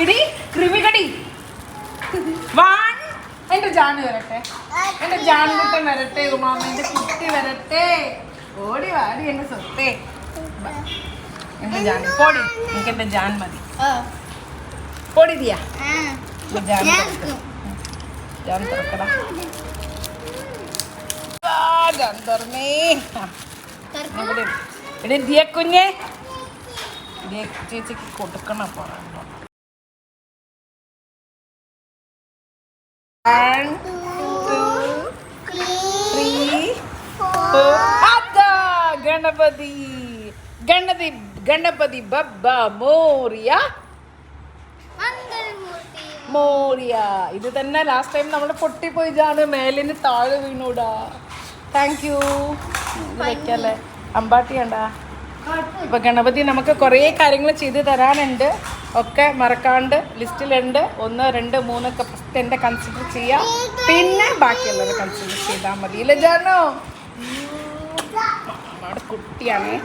ഇടി കൃമികടി. 1 എന്റെ ജാന് വരട്ടെ, എന്റെ ജാൻകുട്ടൻ വരട്ടെ, ഉമാമന്റെ കുട്ടി വരട്ടെ. ഓടി വാടി എന്റെ സ്വത്തേ. എന്റെ ജാൻ പോടി, എനിക്ക് എന്റെ ജാൻ മതി. പോടി ദിയാ ജാൻ തുറക്കടാ. ജാൻ തുറന്നേ. ഇവിടെ ദിയ കുഞ്ഞെ ചേച്ചിക്ക് കൊടുക്കണം. പറയുമ്പോ 1 2 3 4. അതാ ഗണപതി ഗണപതി ഗണപതി ബബ്ബ മോറിയ മോറിയ. ഇത് തന്നെ ലാസ്റ്റ് ടൈം നമ്മൾ പൊട്ടിപ്പോയിട്ടാണ്, മേലിന് താഴെ വീണൂടാ. Thank you. ഇത് വെക്കല്ലേ അമ്പാട്ടി കണ്ടാ. ഇപ്പൊ ഗണപതി നമുക്ക് കുറേ കാര്യങ്ങൾ ചെയ്ത് തരാനുണ്ട്. ഒക്കെ മറക്കാണ്ട് ലിസ്റ്റിലുണ്ട്. 1 2 3 ഒക്കെ ഫസ്റ്റ് എൻ്റെ കൺസിഡർ ചെയ്യാം, പിന്നെ ബാക്കിയുള്ളത് കൺസിഡർ ചെയ്താൽ മതി. ഇല്ല ജാനോ, അവിടെ കുട്ടിയാണേ.